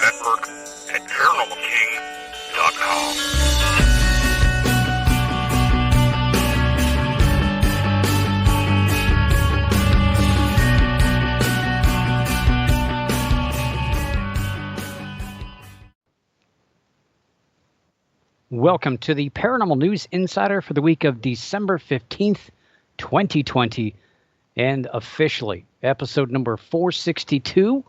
network at paranormalking.com. Welcome to the Paranormal News Insider for the week of December 15th, 2020, and officially episode number 462.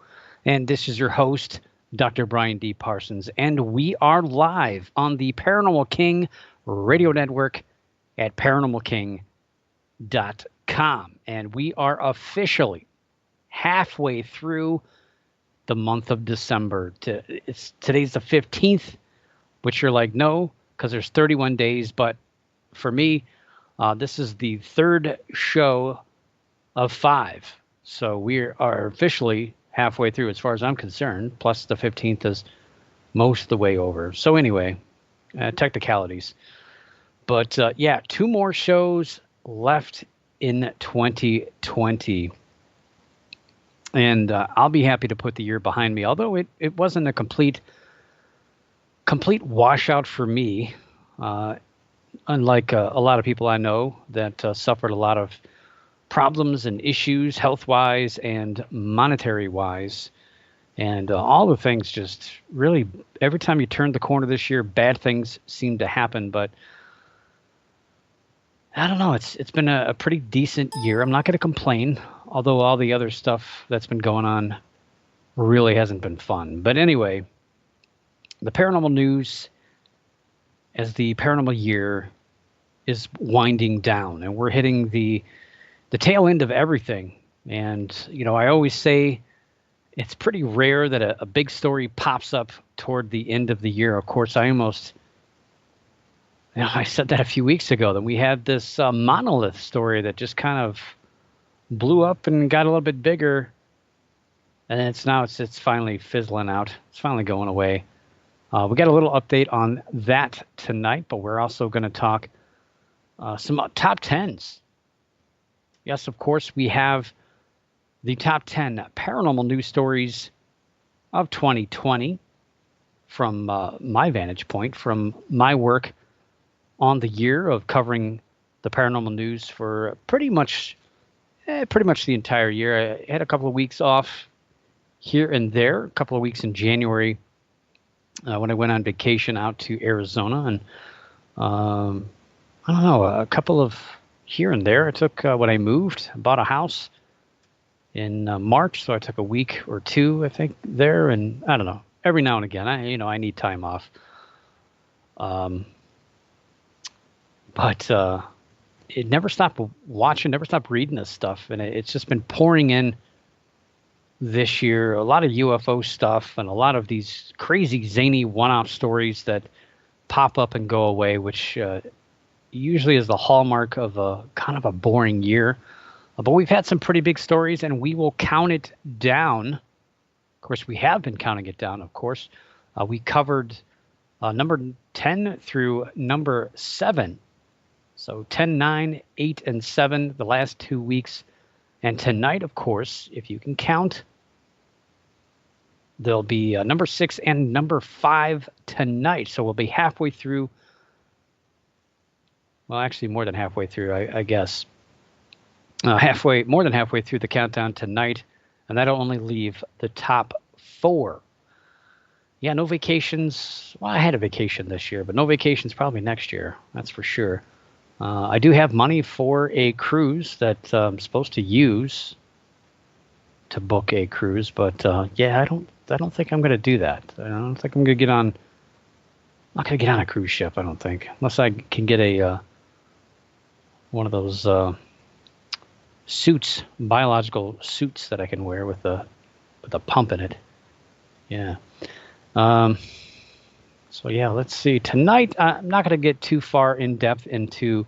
And this is your host, Dr. Brian D. Parsons, and we are live on the Paranormal King radio network at paranormalking.com. And we are officially halfway through the month of December. Today's the 15th. Which you're like, no, because there's 31 days. But for me, this is the third show of 5. So we are officially halfway through as far as I'm concerned. Plus the 15th is most of the way over. So anyway, technicalities. But yeah, 2 more shows left in 2020. And I'll be happy to put the year behind me. Although it wasn't a complete washout for me, unlike a lot of people I know that suffered a lot of problems and issues health-wise and monetary-wise. And all the things just really, every time you turn the corner this year, bad things seem to happen. But I don't know, it's been a pretty decent year. I'm not going to complain, although all the other stuff that's been going on really hasn't been fun. But anyway, the paranormal news as the paranormal year is winding down, and we're hitting the tail end of everything. And, you know, I always say it's pretty rare that a big story pops up toward the end of the year. Of course, I said that a few weeks ago, that we had this monolith story that just kind of blew up and got a little bit bigger. And it's finally fizzling out. It's finally going away. We got a little update on that tonight, but we're also going to talk some top 10s. Yes, of course, we have the top 10 paranormal news stories of 2020 from my vantage point, from my work on the year of covering the paranormal news for pretty much the entire year. I had a couple of weeks off here and there, a couple of weeks in January, when I went on vacation out to Arizona, and I don't know, a couple of here and there. I took when I moved, bought a house in March, so I took a week or 2, I think, there, and I don't know. Every now and again, I need time off. But it never stopped watching, never stopped reading this stuff, and it's just been pouring in this year. A lot of UFO stuff and a lot of these crazy zany one-off stories that pop up and go away, which usually is the hallmark of a kind of a boring year. But we've had some pretty big stories, and we will count it down. Of course, we have been counting it down, of course. We covered number 10 through number 7. So 10, 9, 8, and 7 the last 2 weeks. And tonight, of course, if you can count, there'll be number 6 and number 5 tonight. So we'll be halfway through. Well, actually, more than halfway through, I guess. More than halfway through the countdown tonight. And that'll only leave the top 4. Yeah, no vacations. Well, I had a vacation this year, but no vacations probably next year. That's for sure. I do have money for a cruise that I'm supposed to use to book a cruise, but yeah, I don't think I'm going to do that. I don't think I'm going to I'm not going to get on a cruise ship, I don't think, unless I can get a one of those suits, biological suits that I can wear with a pump in it. Yeah. So yeah, let's see. Tonight, I'm not going to get too far in depth into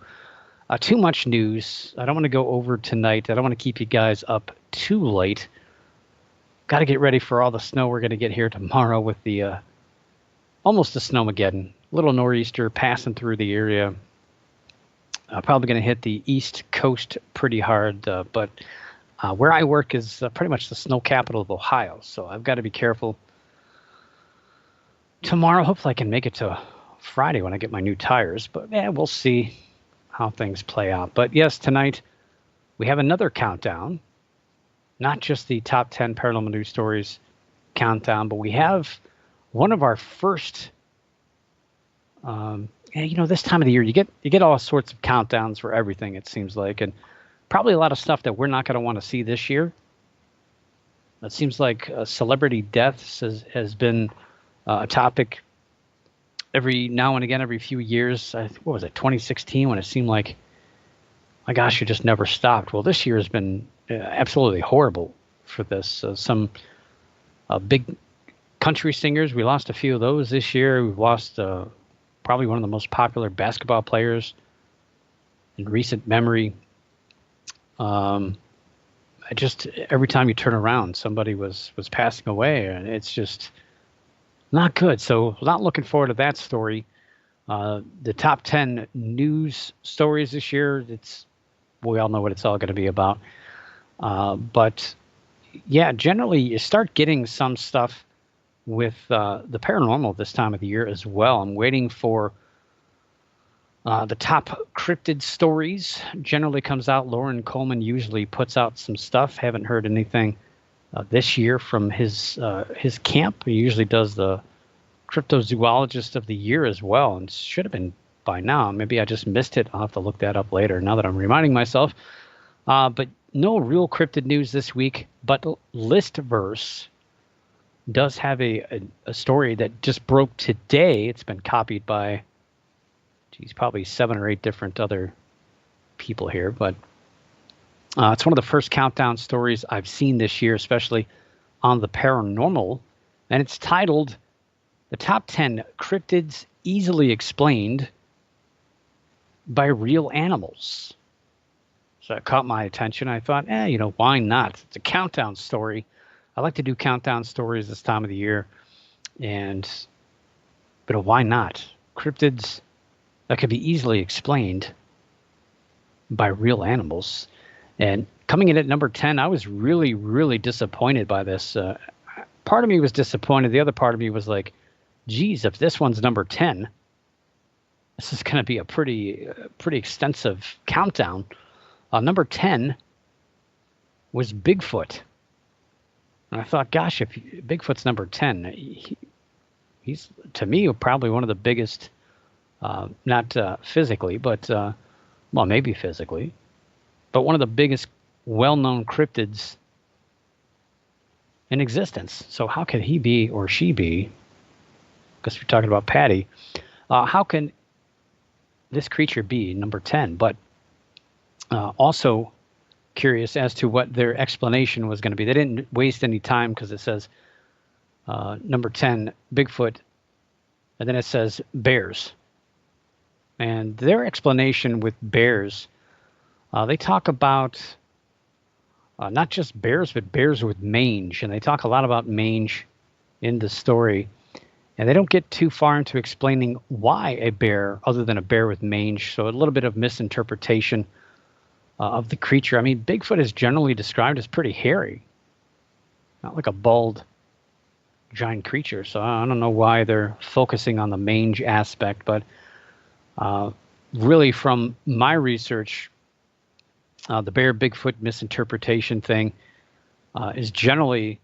too much news. I don't want to go over tonight. I don't want to keep you guys up too late. Got to get ready for all the snow we're going to get here tomorrow with the almost the snowmageddon. Little nor'easter passing through the area. Probably going to hit the East Coast pretty hard, but where I work is pretty much the snow capital of Ohio, so I've got to be careful tomorrow. Hopefully, I can make it to Friday when I get my new tires. But yeah, we'll see how things play out. But yes, tonight we have another countdown. Not just the top 10 paranormal news stories countdown, but we have one of our first. This time of the year, you get all sorts of countdowns for everything. It seems like, and probably a lot of stuff that we're not going to want to see this year. It seems like celebrity deaths has been a topic every now and again, every few years. What was it, 2016, when it seemed like, my gosh, it just never stopped. Well, this year has been absolutely horrible for this. Some big country singers, we lost a few of those this year. We've lost probably one of the most popular basketball players in recent memory. Just every time you turn around, somebody was passing away, and it's just not good. So not looking forward to that story. The top 10 news stories this year, we all know what it's all going to be about. But yeah, generally you start getting some stuff with the paranormal this time of the year as well. I'm waiting for the top cryptid stories. Generally comes out. Lauren Coleman usually puts out some stuff. Haven't heard anything this year from his camp. He usually does the cryptozoologist of the year as well, and should have been by now. Maybe I just missed it. I'll have to look that up later now that I'm reminding myself. But no real cryptid news this week, but Listverse does have a story that just broke today. It's been copied by, probably 7 or 8 different other people here, but it's one of the first countdown stories I've seen this year, especially on the paranormal, and it's titled "The Top 10 Cryptids Easily Explained by Real Animals." So it caught my attention. I thought, why not? It's a countdown story. I like to do countdown stories this time of the year, but why not? Cryptids that could be easily explained by real animals. And coming in at number 10, I was really, really disappointed by this. Part of me was disappointed. The other part of me was like, geez, if this one's number 10, this is going to be a pretty extensive countdown. Number 10 was Bigfoot. And I thought, gosh, if Bigfoot's number 10, he's, to me, probably one of the biggest, not physically, but, maybe physically, but one of the biggest well-known cryptids in existence. So how could he be, or she be, because we're talking about Patty, how can this creature be number 10? But also curious as to what their explanation was going to be. They didn't waste any time because it says number 10, Bigfoot, and then it says bears. And their explanation with bears, they talk about not just bears, but bears with mange. And they talk a lot about mange in the story. And they don't get too far into explaining why a bear, other than a bear with mange. So a little bit of misinterpretation of the creature. I mean, Bigfoot is generally described as pretty hairy, not like a bald giant creature. So I don't know why they're focusing on the mange aspect, but really from my research, the bear Bigfoot misinterpretation thing is generally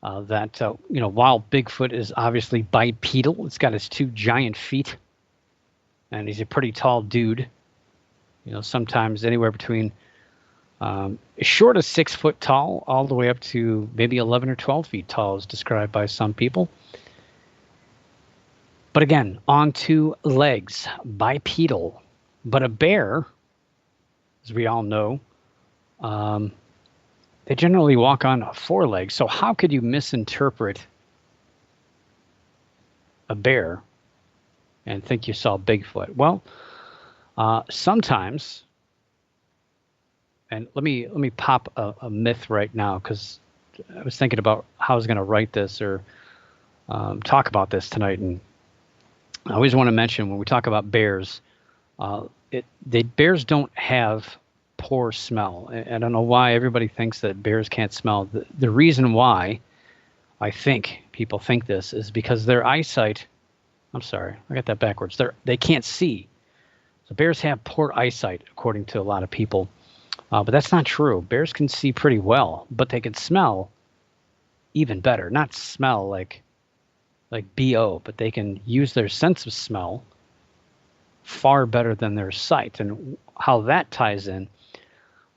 that while Bigfoot is obviously bipedal, it's got its 2 giant feet, and he's a pretty tall dude. Sometimes anywhere between as short as 6 foot tall, all the way up to maybe 11 or 12 feet tall is described by some people. But again, on 2 legs, bipedal. But a bear, as we all know, they generally walk on 4 legs. So how could you misinterpret a bear and think you saw Bigfoot? Well, sometimes, and let me pop a myth right now, because I was thinking about how I was going to write this or talk about this tonight, and I always want to mention when we talk about bears, bears don't have poor smell. I don't know why everybody thinks that bears can't smell. The reason why, I think, people think this is because their eyesight, I'm sorry, I got that backwards. They can't see. So bears have poor eyesight, according to a lot of people. But that's not true. Bears can see pretty well, but they can smell even better. Not smell like BO, but they can use their sense of smell far better than their sight. And how that ties in,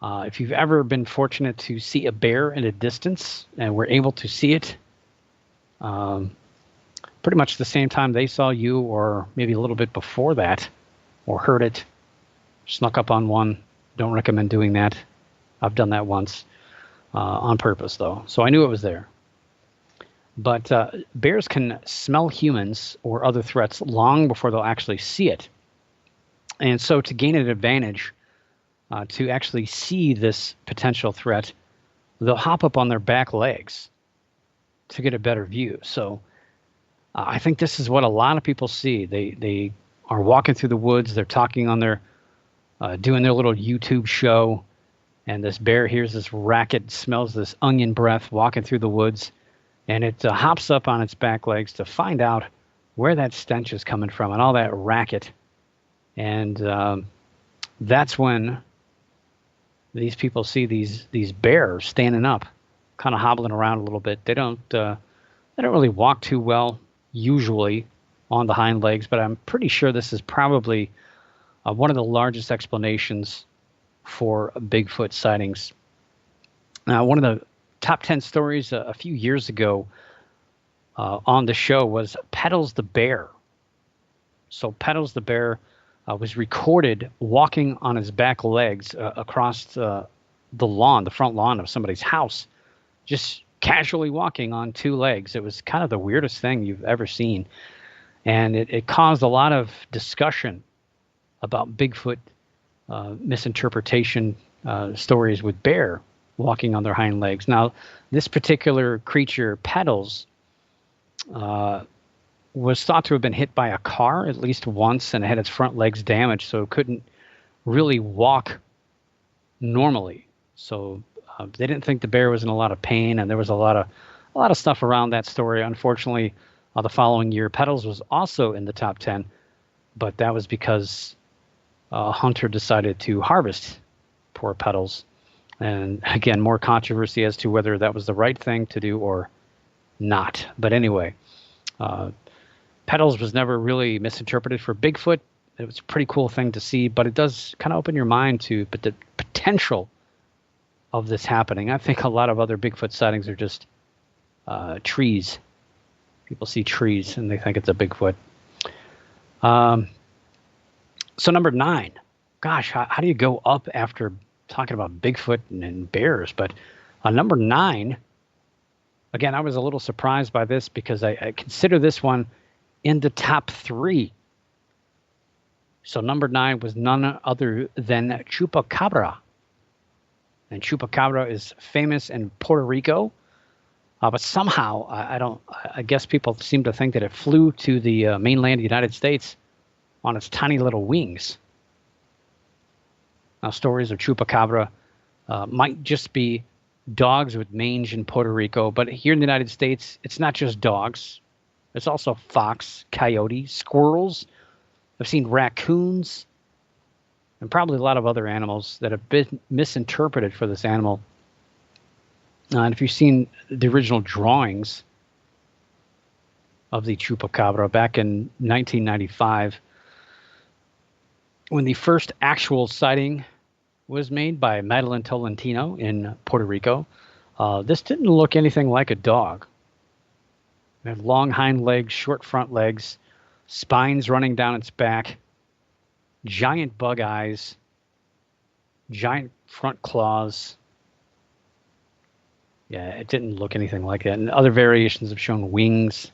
if you've ever been fortunate to see a bear at a distance and were able to see it pretty much the same time they saw you, or maybe a little bit before that, or heard it, snuck up on one, don't recommend doing that. I've done that once on purpose, though. So I knew it was there. But bears can smell humans or other threats long before they'll actually see it. And so to gain an advantage, to actually see this potential threat, they'll hop up on their back legs to get a better view. So I think this is what a lot of people see. They are walking through the woods. They're talking on their, doing their little YouTube show. And this bear hears this racket, smells this onion breath walking through the woods. And it hops up on its back legs to find out where that stench is coming from and all that racket. And that's when these people see these bears standing up, kind of hobbling around a little bit. They don't really walk too well usually on the hind legs, but I'm pretty sure this is probably one of the largest explanations for Bigfoot sightings. One of the top 10 stories a few years ago on the show was Pedals the Bear. So Pedals the Bear was recorded walking on his back legs across the lawn, the front lawn of somebody's house, just casually walking on two legs. It was kind of the weirdest thing you've ever seen. And it caused a lot of discussion about Bigfoot misinterpretation stories with bear walking on their hind legs. Now, this particular creature, Pedals, was thought to have been hit by a car at least once, and it had its front legs damaged, so it couldn't really walk normally. So they didn't think the bear was in a lot of pain, and there was a lot of stuff around that story. Unfortunately, the following year, Pedals was also in the top 10, but that was because a hunter decided to harvest poor Pedals. And again, more controversy as to whether that was the right thing to do or not. But anyway, Pedals was never really misinterpreted for Bigfoot. It was a pretty cool thing to see, but it does kind of open your mind to the potential of this happening. I think a lot of other Bigfoot sightings are just trees. People see trees and they think it's a Bigfoot. So number 9, gosh, how do you go up after talking about Bigfoot and bears? But number 9, again, I was a little surprised by this because I consider this one in the top 3. So number 9 was none other than Chupacabra. And Chupacabra is famous in Puerto Rico. But somehow, I guess people seem to think that it flew to the mainland United States on its tiny little wings. Now, stories of Chupacabra might just be dogs with mange in Puerto Rico, but here in the United States, it's not just dogs. It's also fox, coyote, squirrels. I've seen raccoons, and probably a lot of other animals that have been misinterpreted for this animal. And if you've seen the original drawings of the Chupacabra back in 1995, when the first actual sighting was made by Madeline Tolentino in Puerto Rico, this didn't look anything like a dog. It had long hind legs, short front legs, spines running down its back, giant bug eyes, giant front claws. Yeah, it didn't look anything like that. And other variations have shown wings,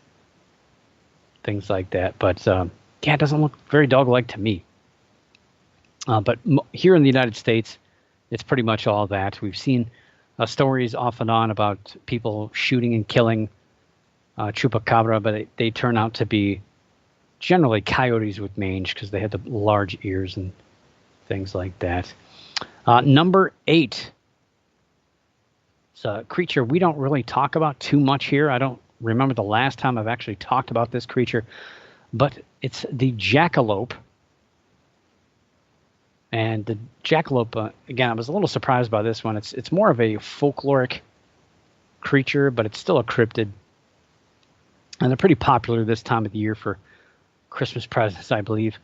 things like that. But yeah, it doesn't look very dog-like to me. But here in the United States, it's pretty much all that. We've seen stories off and on about people shooting and killing Chupacabra, but they turn out to be generally coyotes with mange because they had the large ears and things like that. Number 8. It's a creature we don't really talk about too much here. I don't remember the last time I've actually talked about this creature, but it's the jackalope. And the jackalope, again, I was a little surprised by this one. It's more of a folkloric creature, but it's still a cryptid. And they're pretty popular this time of the year for Christmas presents, I believe.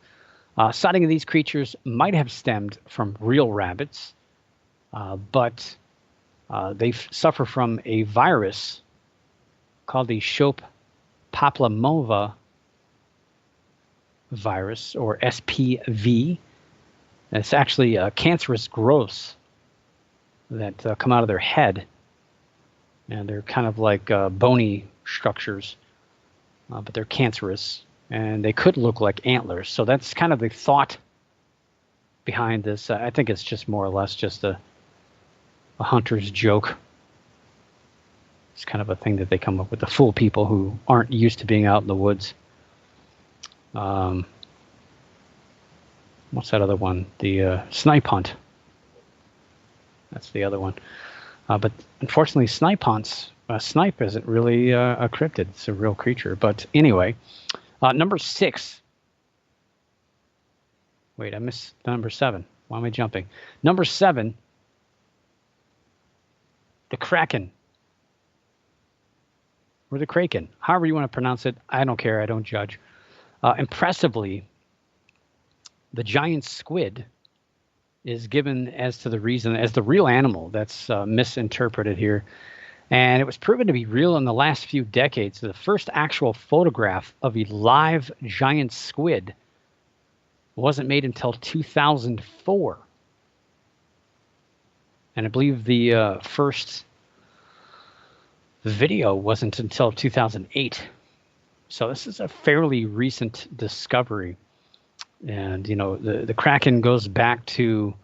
Sighting of these creatures might have stemmed from real rabbits, but they suffer from a virus called the Shope papillomova virus, or SPV. And it's actually cancerous growths that come out of their head. And they're kind of like bony structures, but they're cancerous. And they could look like antlers. So that's kind of the thought behind this. I think it's just more or less just a hunter's joke. It's kind of a thing that they come up with to fool people who aren't used to being out in the woods. What's that other one? The snipe hunt. That's the other one. But unfortunately, snipe isn't really a cryptid. It's a real creature. But anyway, number 6. Wait, I missed number 7. Why am I jumping? Number 7, the Kraken. Or the Kraken. However you want to pronounce it, I don't care. I don't judge. Impressively, the giant squid is given as to the reason, as the real animal that's misinterpreted here. And it was proven to be real in the last few decades. The first actual photograph of a live giant squid wasn't made until 2004. And I believe the first video wasn't until 2008. So this is a fairly recent discovery. And, you know, the Kraken goes back to,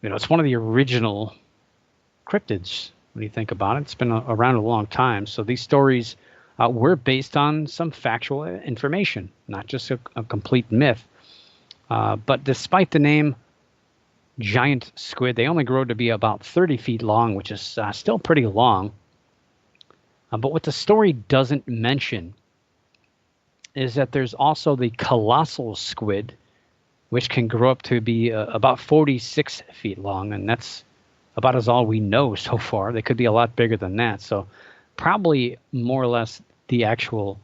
you know, it's one of the original cryptids when you think about it. It's been around a long time. So these stories were based on some factual information, not just a complete myth. But despite the name giant squid, they only grow to be about 30 feet long, which is still pretty long. But what the story doesn't mention is that there's also the colossal squid, which can grow up to be about 46 feet long, and that's about as all we know so far. They could be a lot bigger than that, so probably more or less the actual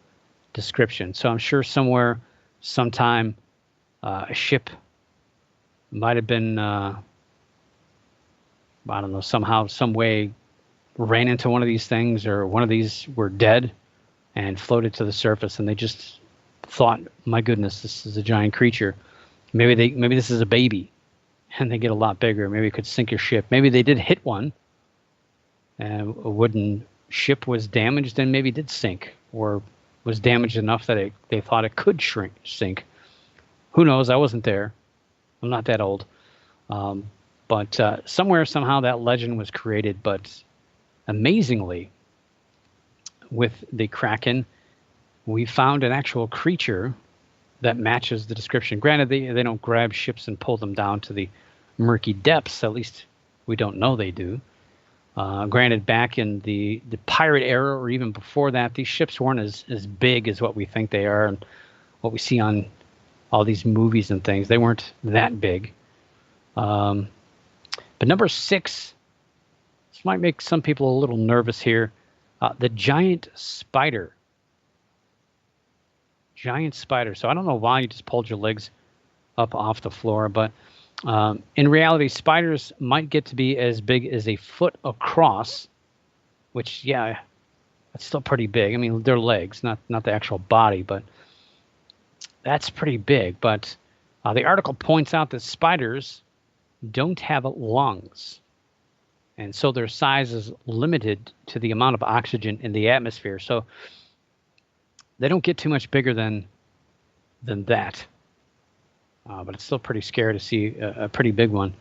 description. So I'm sure somewhere, sometime, a ship might have been, I don't know, somehow, some way ran into one of these things, or one of these were dead and floated to the surface, and they just thought, my goodness, this is a giant creature. Maybe this is a baby, and they get a lot bigger. Maybe it could sink your ship. Maybe they did hit one, and a wooden ship was damaged and maybe did sink, or was damaged enough that they thought it could sink. Who knows? I wasn't there. I'm not that old. But somewhere, somehow, that legend was created. But amazingly, with the Kraken, we found an actual creature that matches the description. Granted, they don't grab ships and pull them down to the murky depths. At least we don't know they do. Granted, back in the pirate era, or even before that, these ships weren't as big as what we think they are, and what we see on all these movies and things. They weren't that big. But number 6, this might make some people a little nervous here. The giant spider. Giant spider. So I don't know why you just pulled your legs up off the floor, but in reality, spiders might get to be as big as a foot across, which, yeah, that's still pretty big. I mean, their legs, not the actual body, but that's pretty big. But the article points out that spiders don't have lungs, and so their size is limited to the amount of oxygen in the atmosphere. So they don't get too much bigger than that. But it's still pretty scary to see a pretty big one.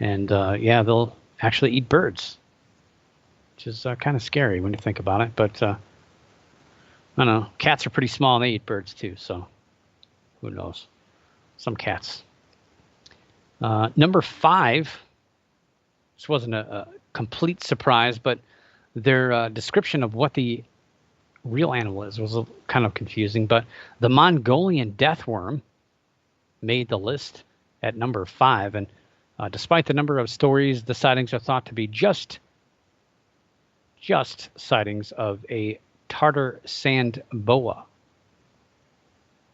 And yeah, they'll actually eat birds, which is kind of scary when you think about it. But I don't know. Cats are pretty small, and they eat birds too. So who knows? Some cats. Number 5. This wasn't a complete surprise, but their description of what the real animal is was kind of confusing, but the Mongolian death worm made the list at number 5. And despite the number of stories, the sightings are thought to be just sightings of a Tartar sand boa.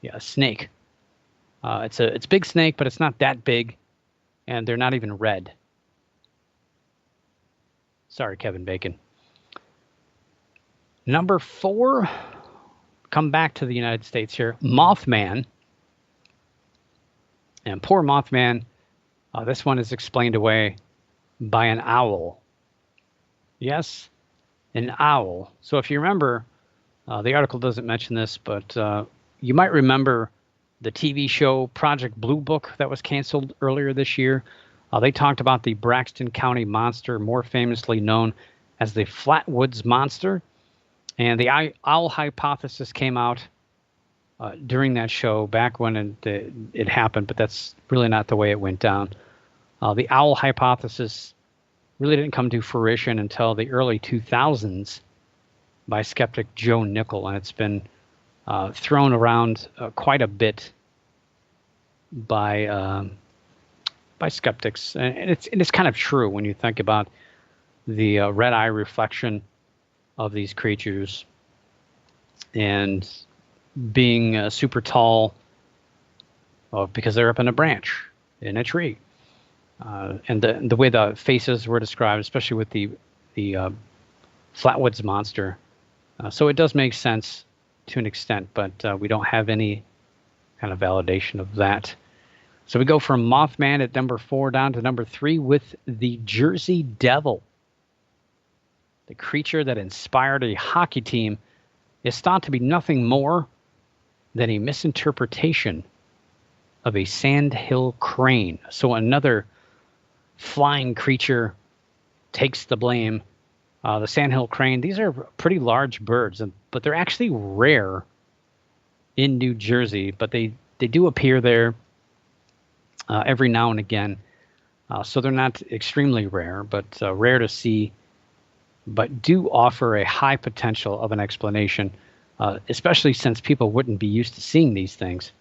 Yeah, a snake. It's a big snake, but it's not that big, and they're not even red. Sorry, Kevin Bacon. Number 4, come back to the United States here. Mothman. And poor Mothman, this one is explained away by an owl. Yes, an owl. So if you remember, the article doesn't mention this, but you might remember the TV show Project Blue Book that was canceled earlier this year. They talked about the Braxton County monster, more famously known as the Flatwoods Monster. And the owl hypothesis came out during that show back when it happened, but that's really not the way it went down. The owl hypothesis really didn't come to fruition until the early 2000s by skeptic Joe Nickel, and it's been thrown around quite a bit by skeptics, and it's kind of true when you think about the red eye reflection of these creatures and being super tall because they're up in a branch in a tree, and the way the faces were described, especially with the Flatwoods Monster. So it does make sense to an extent, but we don't have any kind of validation of that. So we go from Mothman at number 4 down to number 3 with the Jersey Devil. The creature that inspired a hockey team is thought to be nothing more than a misinterpretation of a sandhill crane. So another flying creature takes the blame. The sandhill crane, these are pretty large birds, but they're actually rare in New Jersey, but they do appear there every now and again. So they're not extremely rare, but rare to see, but do offer a high potential of an explanation, especially since people wouldn't be used to seeing these things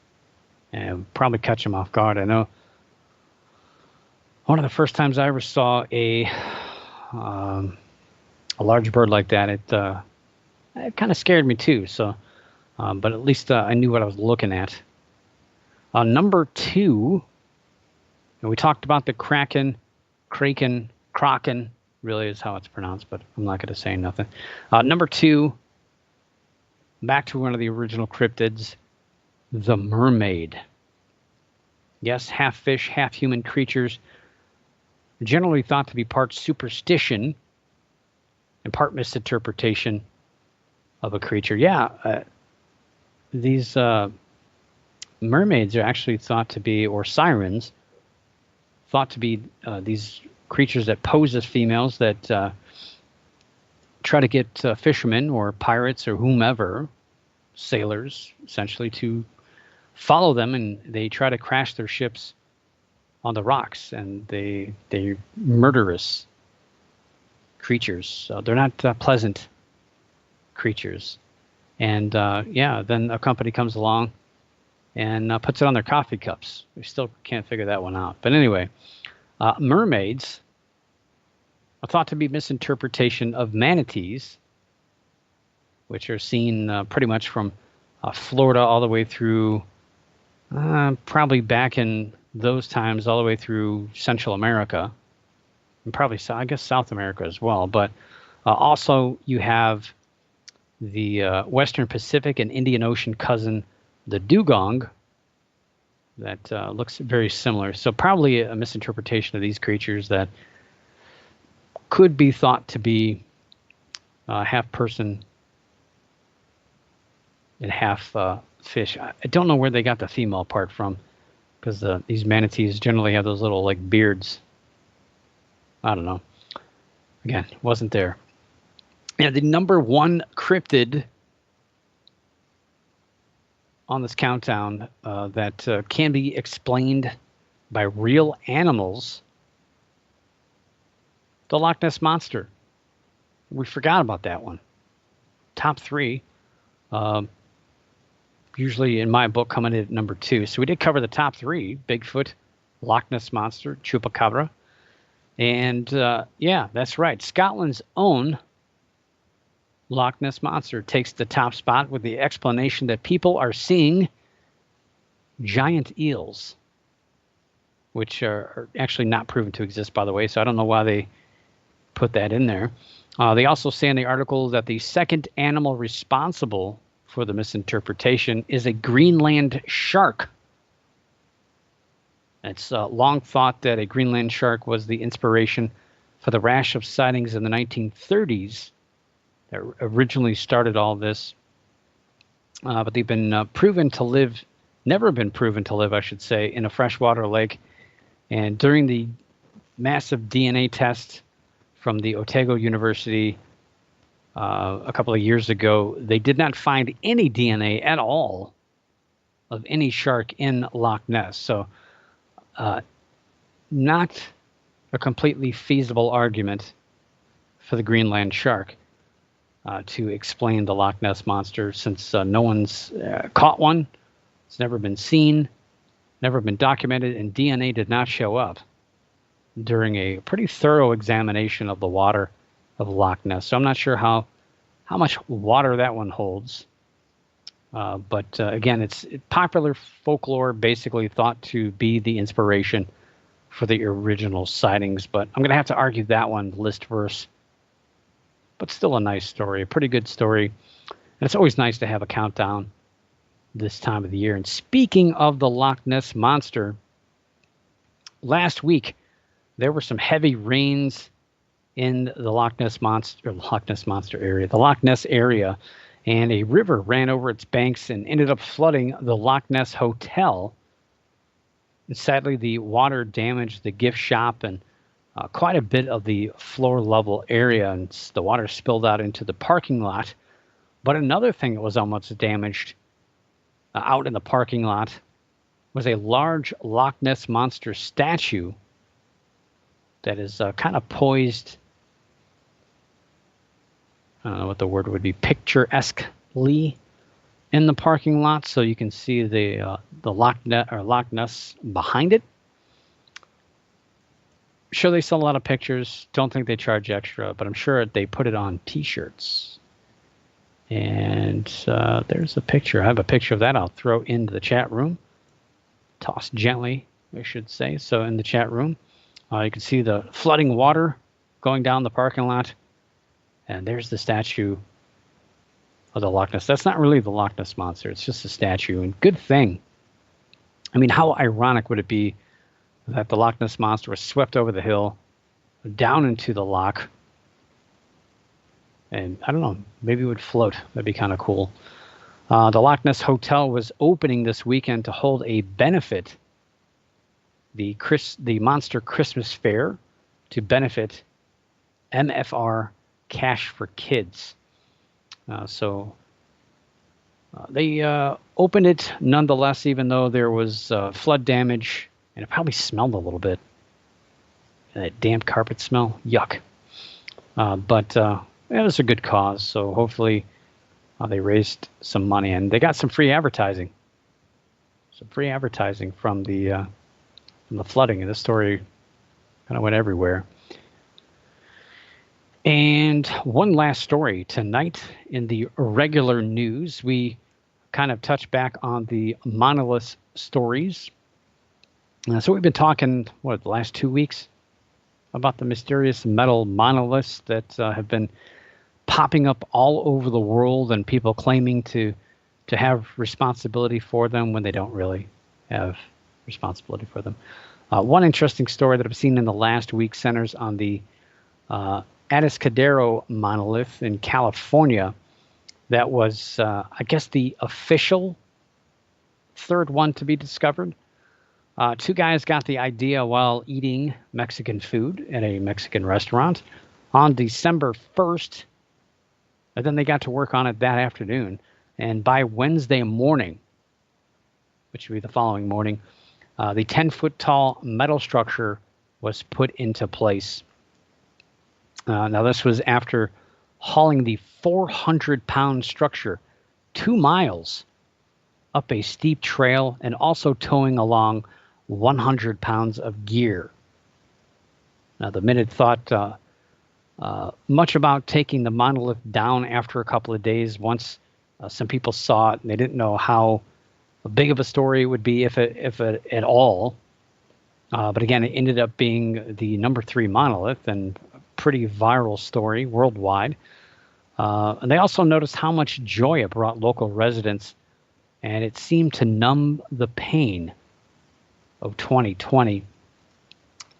and probably catch them off guard. I know one of the first times I ever saw a large bird like that, it kind of scared me too. So, but at least I knew what I was looking at. Number 2, and we talked about the kraken, really is how it's pronounced, but I'm not going to say nothing. Number 2, back to one of the original cryptids, the mermaid. Yes, half fish, half human creatures, generally thought to be part superstition and part misinterpretation of a creature. Yeah, these mermaids are actually thought to be, or sirens, thought to be these creatures that pose as females that try to get fishermen or pirates or whomever, sailors essentially, to follow them, and they try to crash their ships on the rocks, and they're murderous creatures. So they're not pleasant creatures. And yeah, then a company comes along and puts it on their coffee cups. We still can't figure that one out. But anyway, mermaids are thought to be misinterpretation of manatees, which are seen pretty much from Florida all the way through, probably back in those times, all the way through Central America, and probably, I guess, South America as well. But also you have the Western Pacific and Indian Ocean cousin, the dugong, that looks very similar. So probably a misinterpretation of these creatures that could be thought to be half person and half fish. I don't know where they got the female part from, because these manatees generally have those little like beards. I don't know. Again, wasn't there. Yeah, the number 1 cryptid on this countdown that can be explained by real animals, the Loch Ness Monster. we forgot about that one. Top three, usually in my book coming in at number 2. So we did cover the top 3: Bigfoot, Loch Ness Monster, Chupacabra. And yeah, that's right. Scotland's own Loch Ness Monster takes the top spot with the explanation that people are seeing giant eels, which are actually not proven to exist, by the way. So I don't know why they put that in there. They also say in the article that the second animal responsible for the misinterpretation is a Greenland shark. It's long thought that a Greenland shark was the inspiration for the rash of sightings in the 1930s that originally started all this. But they've been never been proven to live, I should say, in a freshwater lake. And during the massive DNA test from the Otago University a couple of years ago, they did not find any DNA at all of any shark in Loch Ness. So not a completely feasible argument for the Greenland shark to explain the Loch Ness Monster, since no one's caught one. It's never been seen, never been documented, and DNA did not show up during a pretty thorough examination of the water of Loch Ness. So I'm not sure how much water that one holds. But again, it's popular folklore, basically thought to be the inspiration for the original sightings. But I'm going to have to argue that one list verse. But still a nice story, a pretty good story. And it's always nice to have a countdown this time of the year. And speaking of the Loch Ness Monster, last week there were some heavy rains in the Loch Ness area, and a river ran over its banks and ended up flooding the Loch Ness Hotel. And sadly, the water damaged the gift shop and quite a bit of the floor level area, and the water spilled out into the parking lot. But another thing that was almost damaged out in the parking lot was a large Loch Ness Monster statue that is kind of poised, I don't know what the word would be, picturesquely in the parking lot, so you can see the Loch Ness behind it. Sure, they sell a lot of pictures. Don't think they charge extra, but I'm sure they put it on T-shirts. And there's a picture. I have a picture of that I'll throw into the chat room. Toss gently, I should say. So in the chat room, you can see the flooding water going down the parking lot. And there's the statue of the Loch Ness. That's not really the Loch Ness Monster. It's just a statue. And good thing. I mean, how ironic would it be that the Loch Ness Monster was swept over the hill, down into the loch, and I don't know, maybe it would float. That'd be kind of cool. The Loch Ness Hotel was opening this weekend to hold a benefit, the Monster Christmas Fair, to benefit MFR Cash for Kids. So they opened it nonetheless, even though there was flood damage, and it probably smelled a little bit. That damp carpet smell, yuck. But it was a good cause, so hopefully they raised some money, and they got some free advertising. Some free advertising from the flooding, and this story kind of went everywhere. And one last story tonight in the regular news. We kind of touch back on the monolith stories. So we've been talking, the last 2 weeks about the mysterious metal monoliths that have been popping up all over the world, and people claiming to have responsibility for them when they don't really have responsibility for them. One interesting story that I've seen in the last week centers on the Atascadero monolith in California. That was, I guess, the official third one to be discovered. Two guys got the idea while eating Mexican food at a Mexican restaurant on December 1st, and then they got to work on it that afternoon. And by Wednesday morning, which would be the following morning, the 10-foot tall metal structure was put into place. Now, this was after hauling the 400-pound structure 2 miles up a steep trail and also towing along 100 pounds of gear. Now, the men had thought much about taking the monolith down after a couple of days once some people saw it, and they didn't know how big of a story it would be, if at all. But again, it ended up being the number 3 monolith, and a pretty viral story worldwide. And they also noticed how much joy it brought local residents, and it seemed to numb the pain of 2020.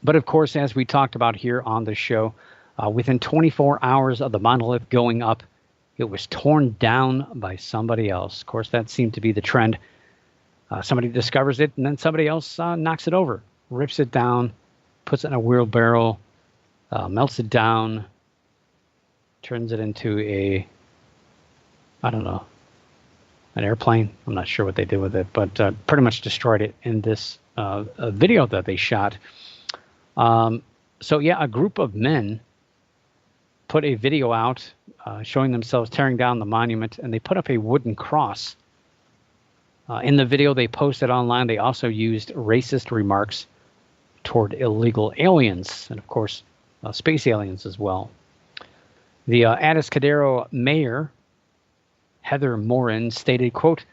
But of course, as we talked about here on the show, within 24 hours of the monolith going up, it was torn down by somebody else. Of course, that seemed to be the trend. Somebody discovers it, and then somebody else knocks it over, rips it down, puts it in a wheelbarrow, melts it down, turns it into an airplane. I'm not sure what they did with it, but pretty much destroyed it in this video that they shot. So yeah, a group of men put a video out showing themselves tearing down the monument, and they put up a wooden cross. In the video they posted online, they also used racist remarks toward illegal aliens, and of course, space aliens as well. The Atascadero mayor, Heather Morin, stated, quote,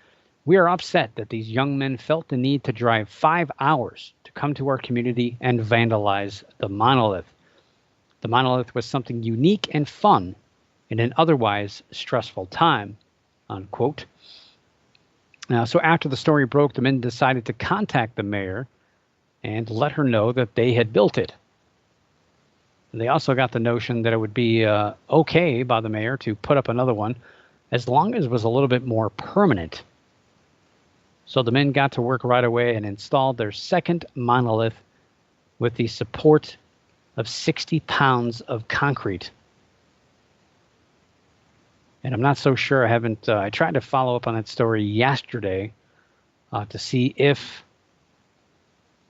"We are upset that these young men felt the need to drive 5 hours to come to our community and vandalize the monolith. The monolith was something unique and fun in an otherwise stressful time," unquote. So after the story broke, the men decided to contact the mayor and let her know that they had built it. They also got the notion that it would be okay by the mayor to put up another one as long as it was a little bit more permanent. So the men got to work right away and installed their second monolith with the support of 60 pounds of concrete. And I'm not so sure. I tried to follow up on that story yesterday to see if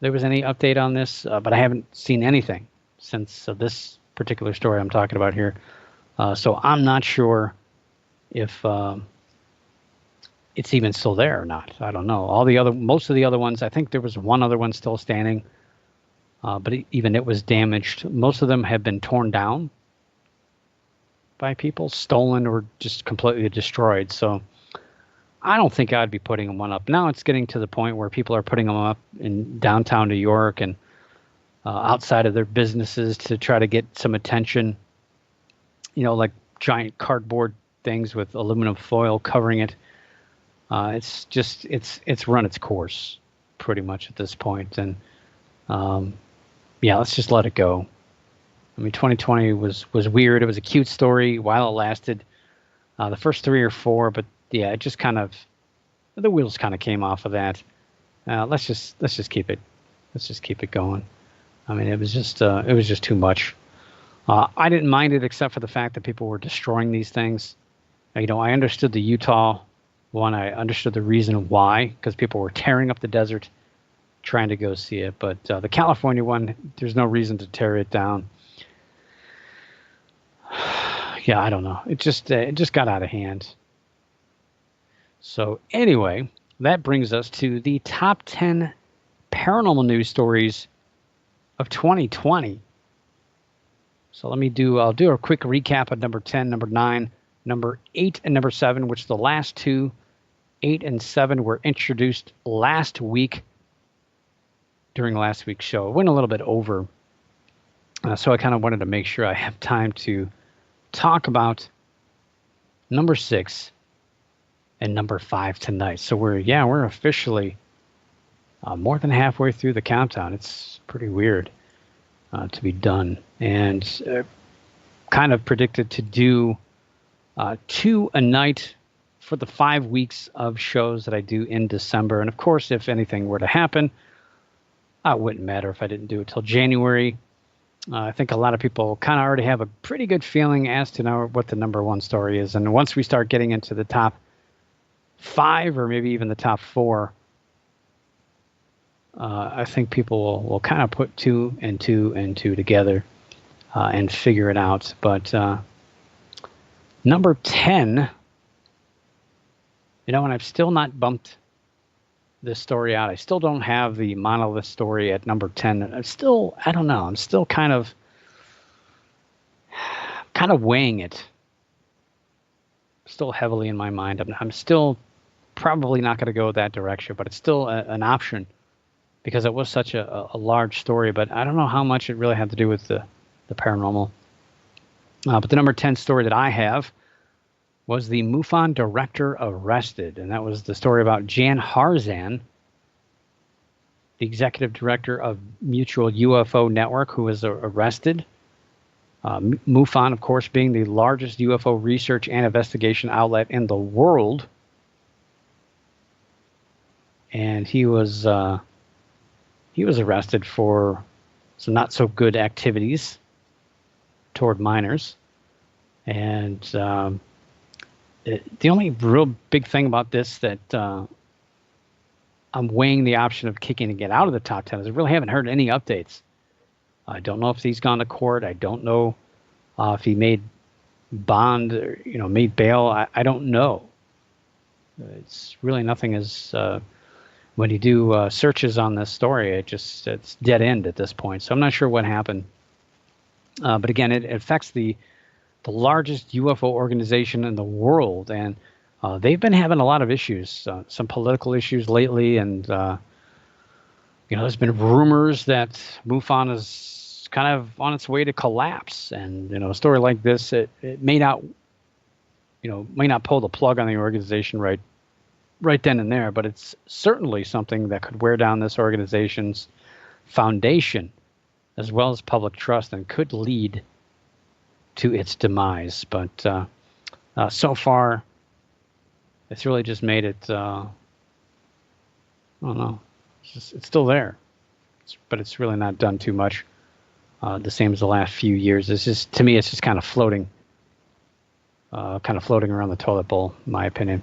there was any update on this, but I haven't seen anything since this particular story I'm talking about here. So I'm not sure if it's even still there or not. I don't know. Most of the other ones, I think there was one other one still standing, but even it was damaged. Most of them have been torn down by people, stolen, or just completely destroyed. So I don't think I'd be putting one up. Now it's getting to the point where people are putting them up in downtown New York and outside of their businesses to try to get some attention, like giant cardboard things with aluminum foil covering it. It's run its course pretty much at this point. And let's just let it go. I mean, 2020 was weird. It was a cute story while it lasted, the first 3 or 4, but yeah, it just kind of, the wheels kind of came off of that. Let's just keep it. Let's just keep it going. I mean, it was just too much. I didn't mind it except for the fact that people were destroying these things. I understood the Utah one. I understood the reason why, because people were tearing up the desert trying to go see it. But the California one, there's no reason to tear it down. Yeah, I don't know. It just got out of hand. So anyway, that brings us to the top 10 paranormal news stories of 2020. So I'll do a quick recap of number 10, number 9, number 8, and number 7, which the last two, 8 and 7, were introduced last week during last week's show. It went a little bit over, so I kind of wanted to make sure I have time to talk about number 6 and number 5 tonight. So we're officially more than halfway through the countdown. It's pretty weird to be done, and kind of predicted to do 2 a night for the 5 weeks of shows that I do in December. And of course, if anything were to happen, it wouldn't matter if I didn't do it till January. I think a lot of people kind of already have a pretty good feeling as to know what the number 1 story is. And once we start getting into the top 5 or maybe even the top 4, I think people will kind of put 2 and 2 and 2 together and figure it out. But Number 10, and I've still not bumped this story out. I still don't have the monolith story at number 10. I don't know. I'm still kind of weighing it. Still heavily in my mind. I'm still probably not going to go that direction, but it's still an option because it was such a large story. But I don't know how much it really had to do with the paranormal. But the number 10 story that I have was the MUFON director arrested. And that was the story about Jan Harzan, the executive director of Mutual UFO Network, who was arrested. MUFON, of course, being the largest UFO research and investigation outlet in the world. And he was arrested for some not so good activities toward minors. And the only real big thing about this that I'm weighing the option of kicking to get out of the top 10 is I really haven't heard any updates. I don't know if he's gone to court. I don't know if he made bond or, made bail. I don't know. It's really nothing is, when you do searches on this story, it's dead end at this point. So I'm not sure what happened. But again, it affects the largest UFO organization in the world. And they've been having a lot of issues, some political issues lately. And, there's been rumors that MUFON is kind of on its way to collapse. And, a story like this, it may not pull the plug on the organization right then and there, but it's certainly something that could wear down this organization's foundation as well as public trust and could lead to its demise. But so far, it's really just made it, I don't know, it's still there, but it's really not done too much. The same as the last few years. To me, it's just kind of floating around the toilet bowl, in my opinion.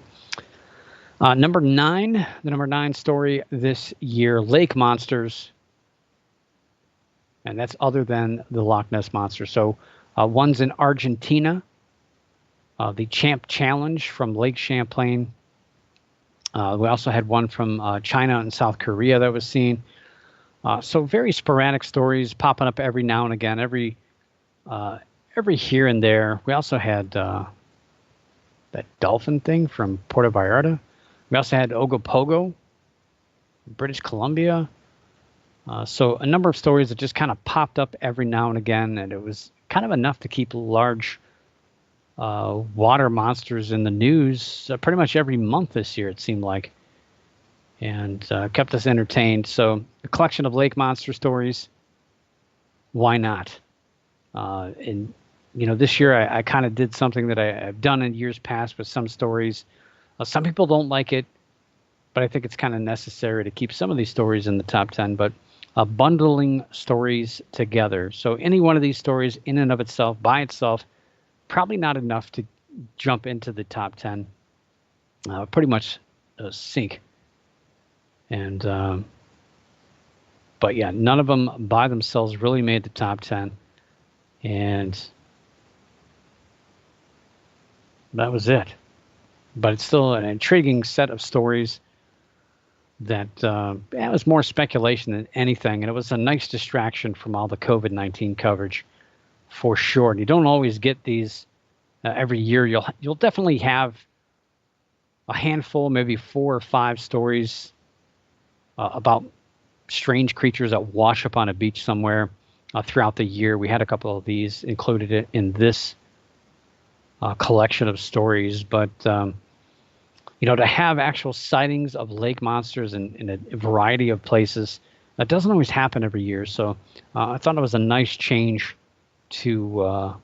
The number 9 story this year, lake monsters. And that's other than the Loch Ness Monster. So one's in Argentina, the Champ Challenge from Lake Champlain. We also had one from China and South Korea that was seen. So very sporadic stories popping up every now and again, every here and there. We also had that dolphin thing from Puerto Vallarta. We also had Ogopogo, British Columbia. So a number of stories that just kind of popped up every now and again, and it was kind of enough to keep large water monsters in the news pretty much every month this year, it seemed like, and kept us entertained. So a collection of lake monster stories, why not? And this year I kind of did something that I've done in years past with some stories. Some people don't like it, but I think it's kind of necessary to keep some of these stories in the top 10, but bundling stories together. So any one of these stories in and of itself, by itself, probably not enough to jump into the top 10. Pretty much sink. And, but yeah, none of them by themselves really made the top 10. And that was it. But it's still an intriguing set of stories that it was more speculation than anything. And it was a nice distraction from all the COVID-19 coverage for sure. And you don't always get these every year. You'll definitely have a handful, maybe 4 or 5 stories about strange creatures that wash up on a beach somewhere throughout the year. We had a couple of these included in this collection of stories, but to have actual sightings of lake monsters in a variety of places, that doesn't always happen every year. So I thought it was a nice change to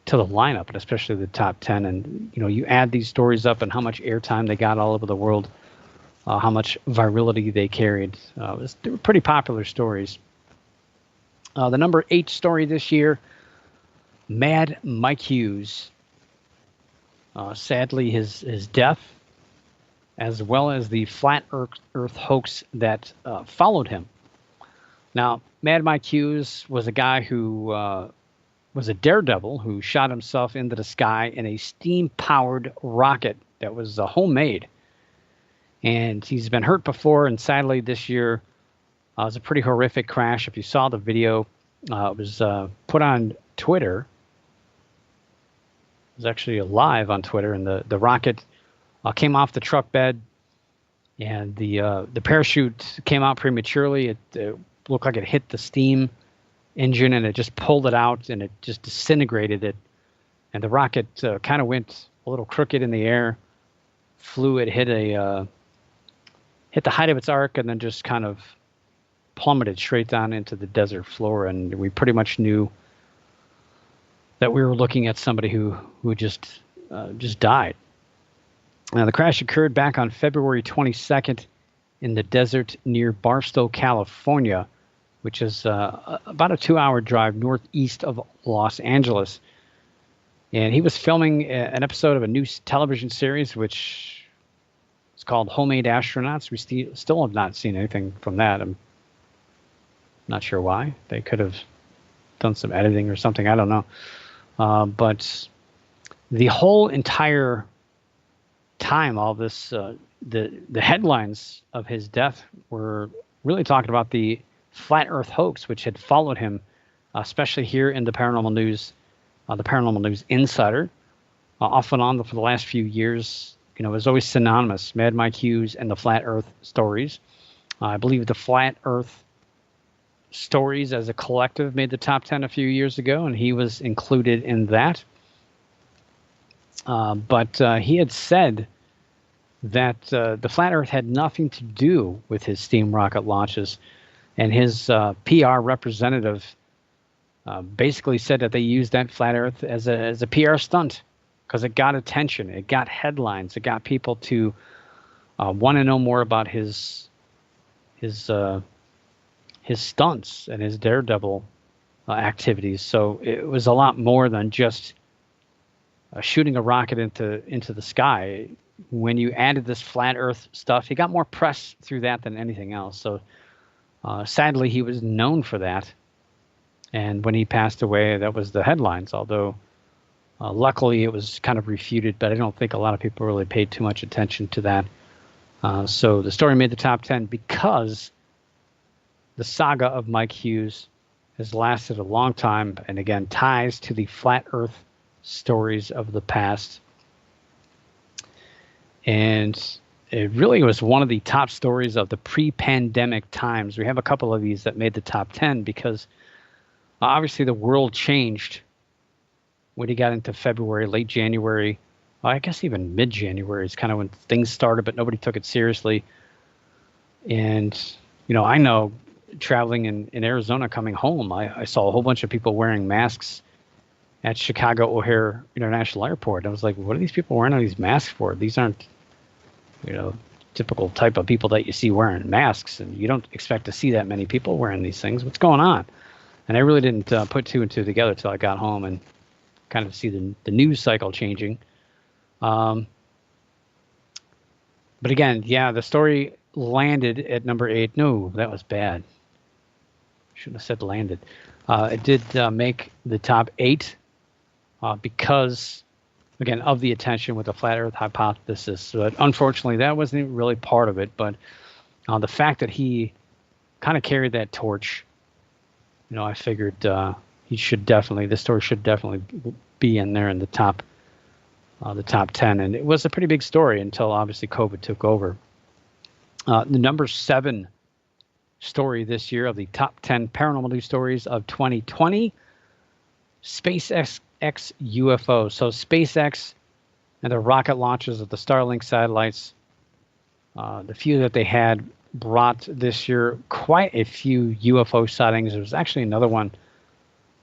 the lineup, and especially the top 10. And you add these stories up and how much airtime they got all over the world, how much virality they carried. They were pretty popular stories. The number 8 story this year, Mad Mike Hughes. Sadly, his death, as well as the flat Earth hoax that followed him. Now, Mad Mike Hughes was a guy who was a daredevil who shot himself into the sky in a steam-powered rocket that was homemade. And he's been hurt before, and sadly this year it was a pretty horrific crash. If you saw the video, it was put on Twitter. It was actually live on Twitter, and the rocket came off the truck bed, and the parachute came out prematurely. It looked like it hit the steam engine, and it just pulled it out, and it just disintegrated it. And the rocket kind of went a little crooked in the air, flew. It hit the height of its arc, and then just kind of plummeted straight down into the desert floor. And we pretty much knew that we were looking at somebody who just died. Now, the crash occurred back on February 22nd in the desert near Barstow, California, which is about a 2-hour drive northeast of Los Angeles. And he was filming an episode of a new television series, which is called Homemade Astronauts. We still have not seen anything from that. I'm not sure why. They could have done some editing or something. I don't know. But the whole entire time, all this, the headlines of his death were really talking about the flat Earth hoax, which had followed him, especially here in the Paranormal News Insider, off and on for the last few years. You know, it was always synonymous, Mad Mike Hughes and the flat Earth stories. I believe the flat Earth stories as a collective made the top 10 a few years ago, and he was included in that. But he had said that the flat Earth had nothing to do with his steam rocket launches, and his PR representative basically said that they used that flat Earth as a PR stunt because it got attention, it got headlines, it got people to want to know more about his stunts and his daredevil activities. So it was a lot more than just shooting a rocket into the sky. When you added this flat Earth stuff, he got more press through that than anything else. So sadly, he was known for that. And when he passed away, that was the headlines, although luckily it was kind of refuted, but I don't think a lot of people really paid too much attention to that. So the story made the top 10 because the saga of Mike Hughes has lasted a long time, and again, ties to the flat Earth stories of the past. And it really was one of the top stories of the pre-pandemic times. We have a couple of these that made the top 10 because obviously the world changed when he got into February, late January. I guess even mid-January is kind of when things started, but nobody took it seriously. And, you know, I know traveling in Arizona coming home, I saw a whole bunch of people wearing masks at Chicago O'Hare International Airport. I was like, what are these people wearing all these masks for? These aren't, typical type of people that you see wearing masks, and you don't expect to see that many people wearing these things. What's going on? And I really didn't put two and two together till I got home and kind of see the news cycle changing. But again, yeah, the story landed at number 8. No, that was bad. Shouldn't have said landed. It did make the top 8 because, again, of the attention with the flat Earth hypothesis. But unfortunately, that wasn't really part of it. But the fact that he kind of carried that torch, I figured this story should definitely be in there in the top 10. And it was a pretty big story until obviously COVID took over. The number 7 story this year of the top 10 paranormal news stories of 2020, SpaceX UFO. So SpaceX and the rocket launches of the Starlink satellites, the few that they had brought this year quite a few UFO sightings. There was actually another one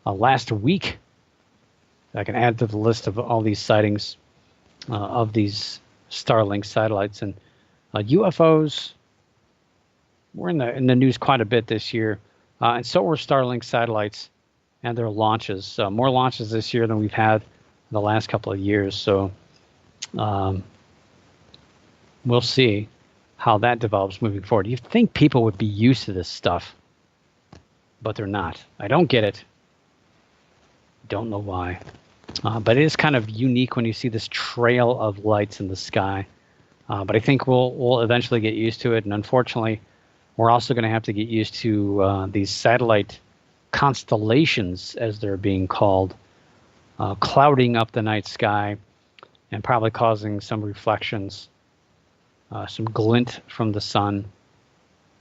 last week that I can add to the list of all these sightings of these Starlink satellites. And UFOs were in the news quite a bit this year, and so were Starlink satellites and their launches. More launches this year than we've had in the last couple of years. So we'll see how that develops moving forward. You think people would be used to this stuff, but they're not. I don't get it. Don't know why. But it is kind of unique when you see this trail of lights in the sky. But I think we'll eventually get used to it. And unfortunately, we're also going to have to get used to these satellite constellations, as they're being called, clouding up the night sky and probably causing some reflections, some glint from the sun,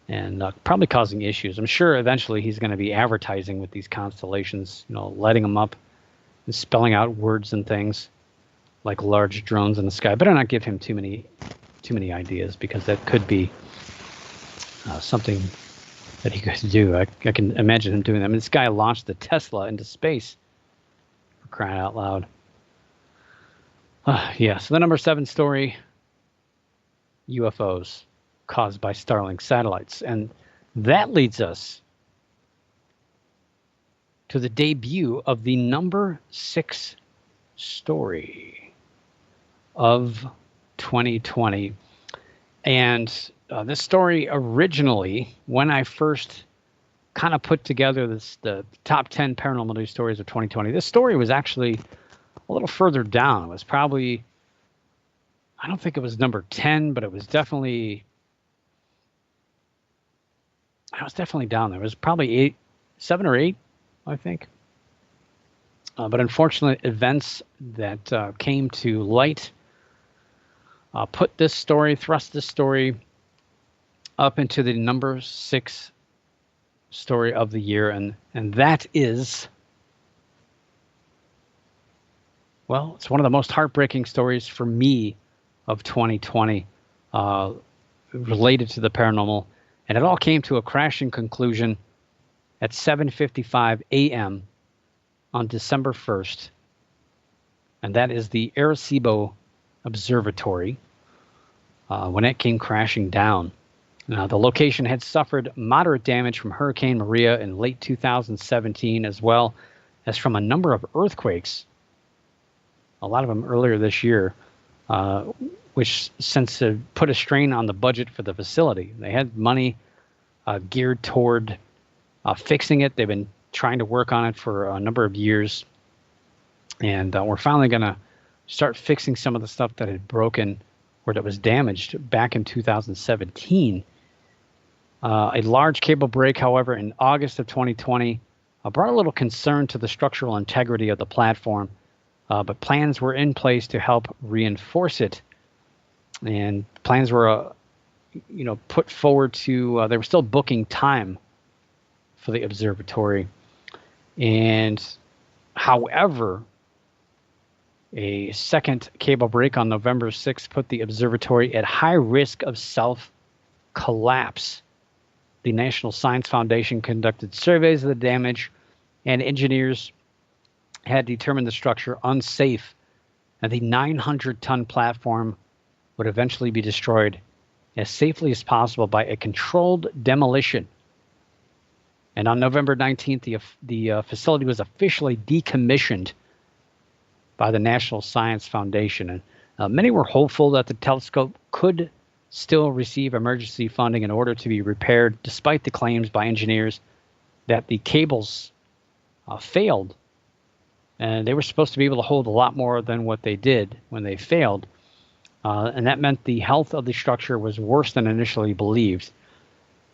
and probably causing issues. I'm sure eventually he's going to be advertising with these constellations, lighting them up and spelling out words and things like large drones in the sky. Better not give him too many ideas, because that could be something that he could do. I can imagine him doing that. I mean, this guy launched the Tesla into space, for crying out loud. Yeah, so the number 7 story, UFOs caused by Starlink satellites. And that leads us to the debut of the number 6 story of 2020. And this story originally, when I first kind of put together the top 10 paranormal news stories of 2020, this story was actually a little further down. It was probably, I don't think it was number 10, but it was definitely, down there. It was probably 7 or 8, I think. But unfortunately, events that came to light thrust this story up into the number 6 story of the year, and that is, well, it's one of the most heartbreaking stories for me of 2020, related to the paranormal, and it all came to a crashing conclusion at 7:55 a.m. on December 1st, and that is the Arecibo Observatory, when it came crashing down. Now, the location had suffered moderate damage from Hurricane Maria in late 2017, as well as from a number of earthquakes, a lot of them earlier this year, which since put a strain on the budget for the facility. They had money geared toward fixing it. They've been trying to work on it for a number of years, and we're finally going to start fixing some of the stuff that had broken or that was damaged back in 2017. A large cable break, however, in August of 2020 brought a little concern to the structural integrity of the platform, but plans were in place to help reinforce it. And plans were, put forward to, they were still booking time for the observatory. And however, a second cable break on November 6th put the observatory at high risk of self-collapse. The National Science Foundation conducted surveys of the damage, and engineers had determined the structure unsafe, and the 900-ton platform would eventually be destroyed as safely as possible by a controlled demolition. And on November 19th, the facility was officially decommissioned by the National Science Foundation. And many were hopeful that the telescope could still receive emergency funding in order to be repaired, despite the claims by engineers that the cables failed. And they were supposed to be able to hold a lot more than what they did when they failed. And that meant the health of the structure was worse than initially believed.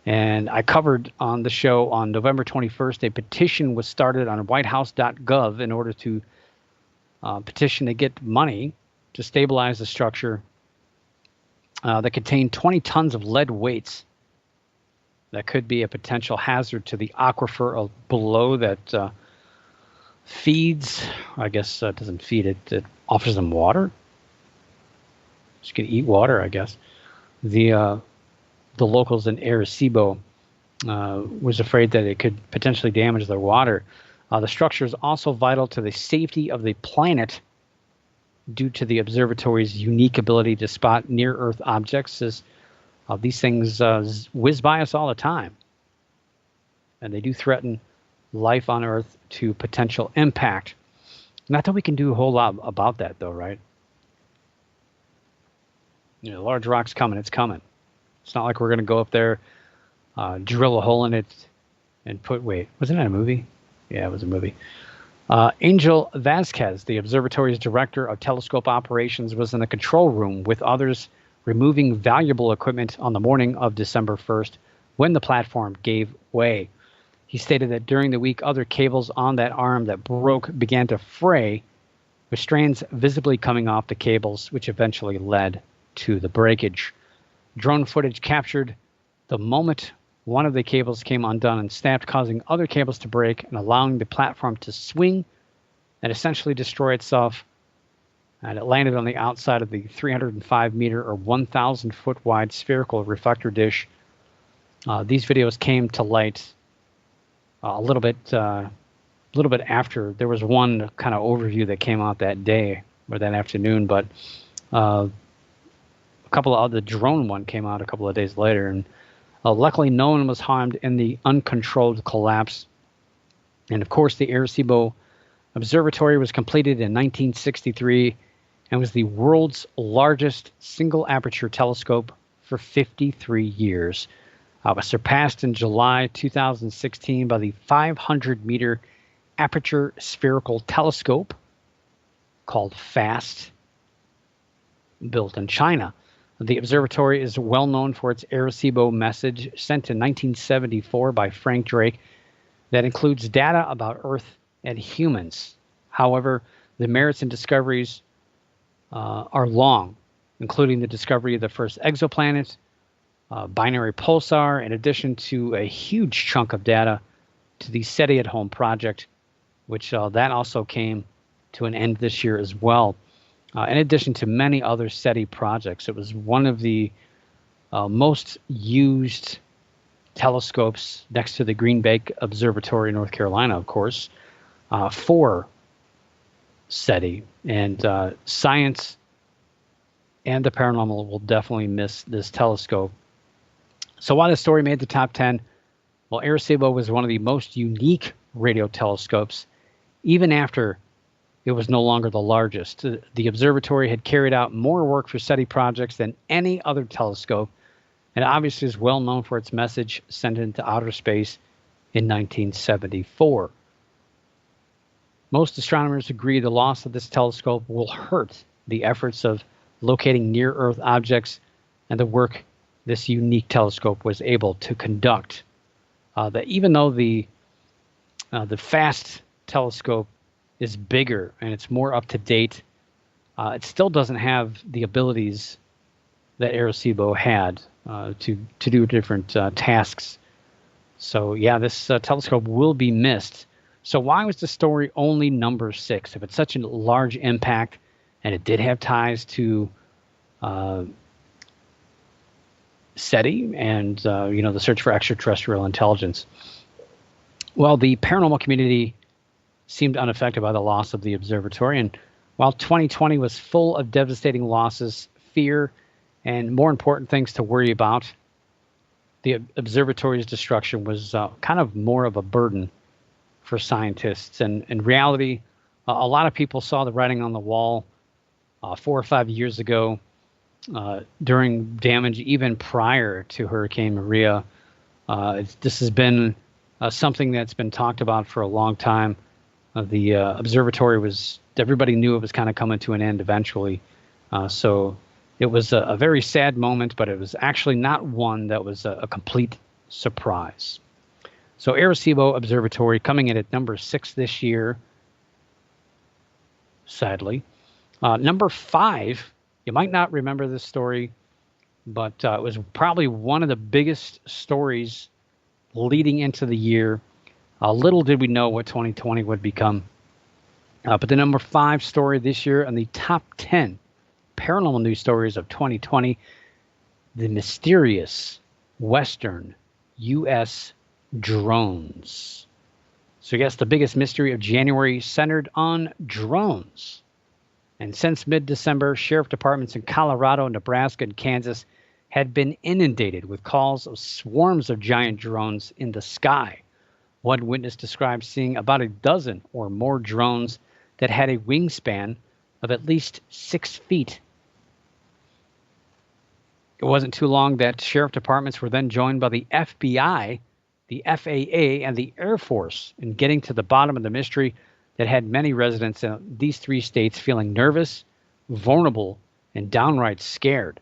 And I covered on the show on November 21st, a petition was started on whitehouse.gov in order to petition to get money to stabilize the structure that contained 20 tons of lead weights that could be a potential hazard to the aquifer below that feeds, I guess doesn't feed it, it offers them water. Just can eat water, I guess. The locals in Arecibo was afraid that it could potentially damage their water. The structure is also vital to the safety of the planet due to the observatory's unique ability to spot near-Earth objects, as these things whiz by us all the time. And they do threaten life on Earth to potential impact. Not that we can do a whole lot about that, though, right? Large rock's coming, it's coming. It's not like we're going to go up there, drill a hole in it, and wasn't that a movie? Yeah, it was a movie. Angel Vasquez, the observatory's director of telescope operations, was in the control room with others removing valuable equipment on the morning of December 1st when the platform gave way. He stated that during the week, other cables on that arm that broke began to fray, with strands visibly coming off the cables, which eventually led to the breakage. Drone footage captured the moment one of the cables came undone and snapped, causing other cables to break and allowing the platform to swing and essentially destroy itself. And it landed on the outside of the 305-meter or 1,000-foot wide spherical reflector dish. These videos came to light a little bit after. There was one kind of overview that came out that day or that afternoon, but a couple of other drone one came out a couple of days later, and luckily no one was harmed in the uncontrolled collapse. And of course, the Arecibo Observatory was completed in 1963 and was the world's largest single aperture telescope for 53 years. It was surpassed in July 2016 by the 500-meter aperture spherical telescope called FAST, built in China. The observatory is well known for its Arecibo message sent in 1974 by Frank Drake that includes data about Earth and humans. However, the merits and discoveries are long, including the discovery of the first exoplanet, binary pulsar, in addition to a huge chunk of data to the SETI at Home project, which that also came to an end this year as well. In addition to many other SETI projects, it was one of the most used telescopes next to the Green Bay Observatory in North Carolina, of course, for SETI. And science and the paranormal will definitely miss this telescope. So why this story made the top 10? Well, Arecibo was one of the most unique radio telescopes, even after it was no longer the largest. The observatory had carried out more work for SETI projects than any other telescope, and obviously is well known for its message sent into outer space in 1974. Most astronomers agree the loss of this telescope will hurt the efforts of locating near-Earth objects and the work this unique telescope was able to conduct. That even though the FAST telescope is bigger and it's more up to date, it still doesn't have the abilities that Arecibo had to do different tasks. So yeah, this telescope will be missed. So why was the story only number 6? If it's such a large impact, and it did have ties to SETI and the search for extraterrestrial intelligence. Well, the paranormal community seemed unaffected by the loss of the observatory, and while 2020 was full of devastating losses, fear, and more important things to worry about, the observatory's destruction was kind of more of a burden for scientists. And in reality, a lot of people saw the writing on the wall 4 or 5 years ago during damage even prior to Hurricane Maria. This has been something that's been talked about for a long time. The observatory everybody knew it was kind of coming to an end eventually. So it was a very sad moment, but it was actually not one that was a complete surprise. So Arecibo Observatory coming in at number 6 this year, sadly. Number 5, you might not remember this story, but it was probably one of the biggest stories leading into the year. Little did we know what 2020 would become. But the number 5 story this year on the top 10 paranormal news stories of 2020, the mysterious Western U.S. drones. So yes, the biggest mystery of January centered on drones. And since mid-December, sheriff departments in Colorado, Nebraska, and Kansas had been inundated with calls of swarms of giant drones in the sky. One witness described seeing about a dozen or more drones that had a wingspan of at least 6 feet. It wasn't too long that sheriff departments were then joined by the FBI, the FAA, and the Air Force in getting to the bottom of the mystery that had many residents in these 3 states feeling nervous, vulnerable, and downright scared.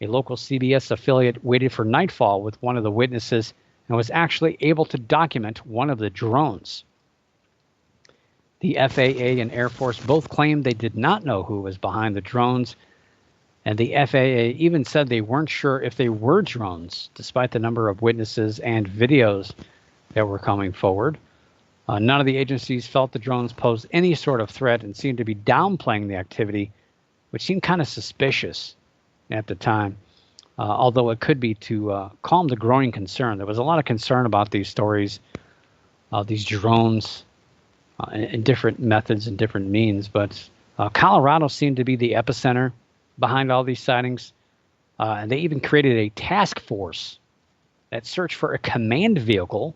A local CBS affiliate waited for nightfall with one of the witnesses and was actually able to document one of the drones. The FAA and Air Force both claimed they did not know who was behind the drones, and the FAA even said they weren't sure if they were drones, despite the number of witnesses and videos that were coming forward. None of the agencies felt the drones posed any sort of threat and seemed to be downplaying the activity, which seemed kind of suspicious at the time, although it could be to calm the growing concern. There was a lot of concern about these stories, these drones, and different methods and different means. But Colorado seemed to be the epicenter behind all these sightings, and they even created a task force that searched for a command vehicle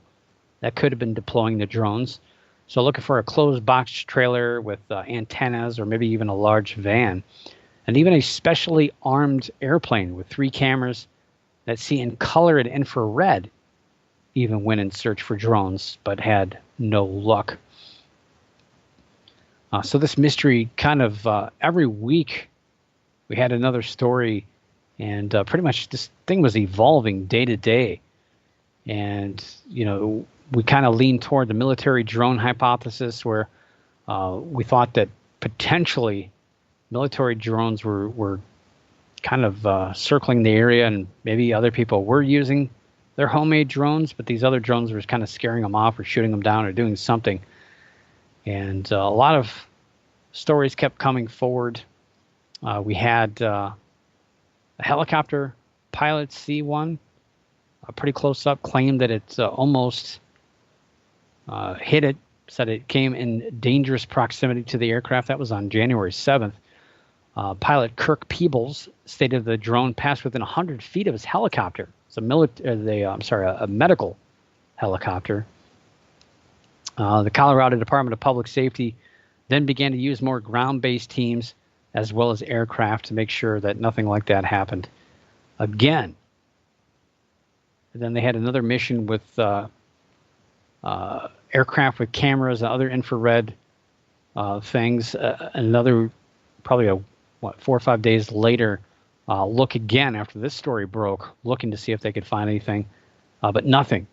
that could have been deploying the drones. So looking for a closed box trailer with antennas, or maybe even a large van, and even a specially armed airplane with 3 cameras that see in color and infrared even went in search for drones, but had no luck. So this mystery kind of every week we had another story, and pretty much this thing was evolving day to day. And, we kind of leaned toward the military drone hypothesis, where we thought that potentially military drones were kind of circling the area, and maybe other people were using their homemade drones, but these other drones were kind of scaring them off or shooting them down or doing something. And a lot of stories kept coming forward. We had a helicopter pilot see one pretty close up, claimed that it almost hit it, said it came in dangerous proximity to the aircraft. That was on January 7th. Pilot Kirk Peebles stated the drone passed within 100 feet of his helicopter. It's a medical helicopter. The Colorado Department of Public Safety then began to use more ground-based teams as well as aircraft to make sure that nothing like that happened again. And then they had another mission with aircraft with cameras and other infrared things. Another, probably 4 or 5 days later, look again after this story broke, looking to see if they could find anything, but nothing.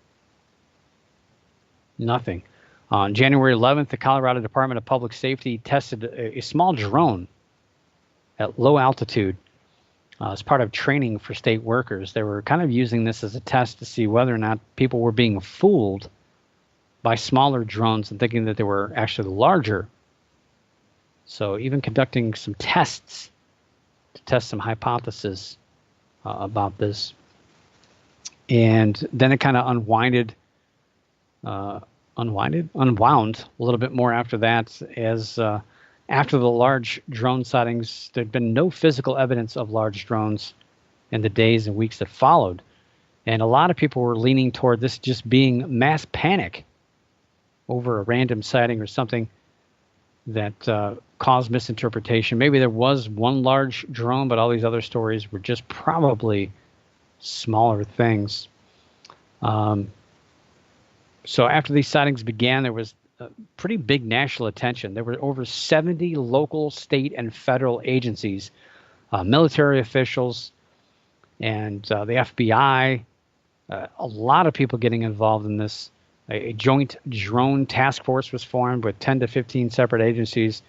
Nothing. On January 11th, the Colorado Department of Public Safety tested a small drone at low altitude as part of training for state workers. They were kind of using this as a test to see whether or not people were being fooled by smaller drones and thinking that they were actually larger. So even conducting some tests to test some hypotheses about this. And then it kind of unwound a little bit more after that, as after the large drone sightings, there'd been no physical evidence of large drones in the days and weeks that followed. And a lot of people were leaning toward this just being mass panic over a random sighting or something that caused misinterpretation. Maybe there was one large drone, but all these other stories were just probably smaller things. So after these sightings began, there was pretty big national attention. There were over 70 local, state, and federal agencies, military officials, and the FBI, a lot of people getting involved in this. A joint drone task force was formed with 10 to 15 separate agencies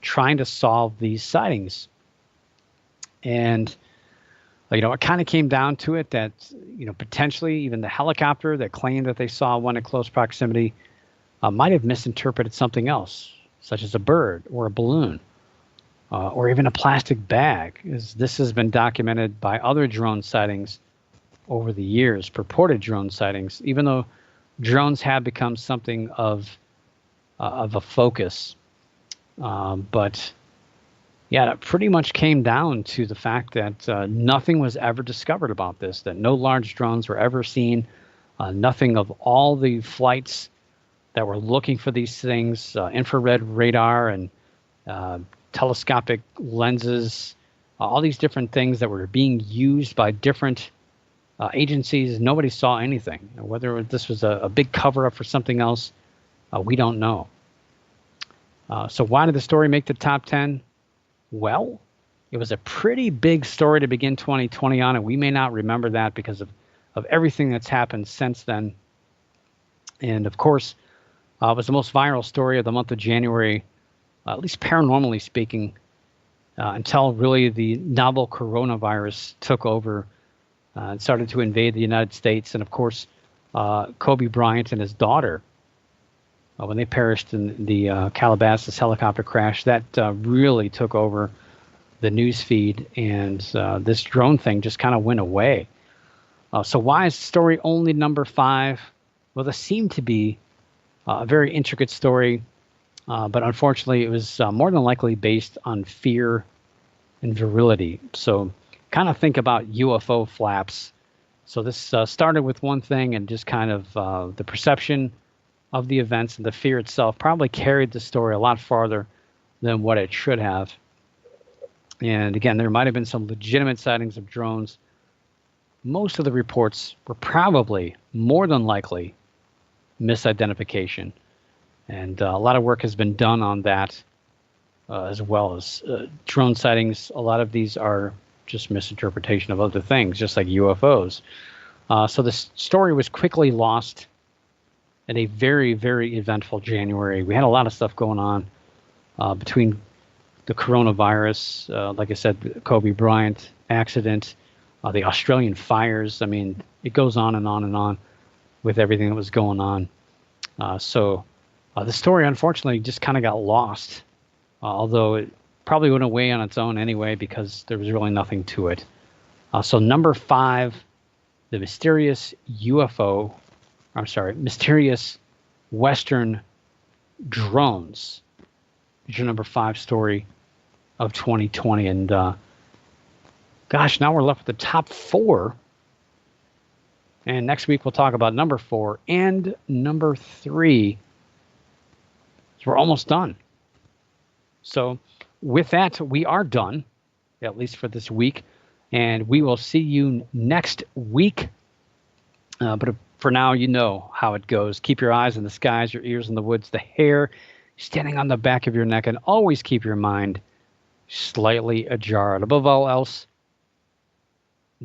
trying to solve these sightings. And it kind of came down to it that, potentially even the helicopter that claimed that they saw one in close proximity might have misinterpreted something else, such as a bird or a balloon, or even a plastic bag. This has been documented by other drone sightings over the years, purported drone sightings, even though drones have become something of a focus. But yeah, it pretty much came down to the fact that nothing was ever discovered about this, that no large drones were ever seen, nothing of all the flights that were looking for these things, infrared radar and telescopic lenses, all these different things that were being used by different agencies. Nobody saw anything. Whether this was a big cover-up for something else, we don't know. So why did the story make the top 10? Well, it was a pretty big story to begin 2020 on, and we may not remember that because of everything that's happened since then. And of course, it was the most viral story of the month of January, at least paranormally speaking, until really the novel coronavirus took over and started to invade the United States. And of course, Kobe Bryant and his daughter, when they perished in the Calabasas helicopter crash, that really took over the news feed, and this drone thing just kind of went away. So why is the story only number 5? Well, this seemed to be a very intricate story, but unfortunately it was more than likely based on fear and virility. So kind of think about UFO flaps. So this started with one thing, and just kind of the perception of the events and the fear itself probably carried the story a lot farther than what it should have. And again, there might have been some legitimate sightings of drones. Most of the reports were probably, more than likely, misidentification. And a lot of work has been done on that, as well as drone sightings. A lot of these are just misinterpretation of other things, just like UFOs. So this story was quickly lost in a very, very eventful January. We had a lot of stuff going on between the coronavirus, like I said, the Kobe Bryant accident, the Australian fires. I mean, it goes on and on and on with everything that was going on. So the story, unfortunately, just kind of got lost, although it probably went away on its own anyway because there was really nothing to it. So number 5, the mysterious mysterious Western drones is your number 5 story of 2020. And gosh, now we're left with the top 4. And next week we'll talk about number 4 and number 3. So we're almost done. So with that, we are done, at least for this week. And we will see you next week. But for now, you know how it goes. Keep your eyes in the skies, your ears in the woods, the hair standing on the back of your neck, and always keep your mind slightly ajar. And above all else,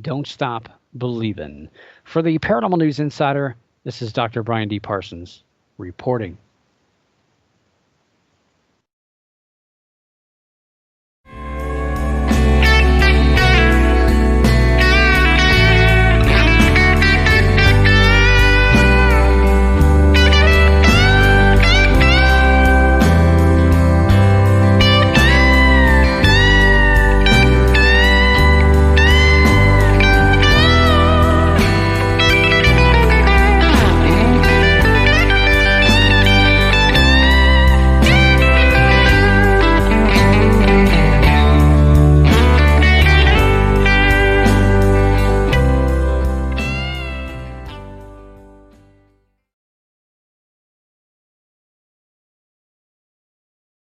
don't stop believing. For the Paranormal News Insider, this is Dr. Brian D. Parsons reporting.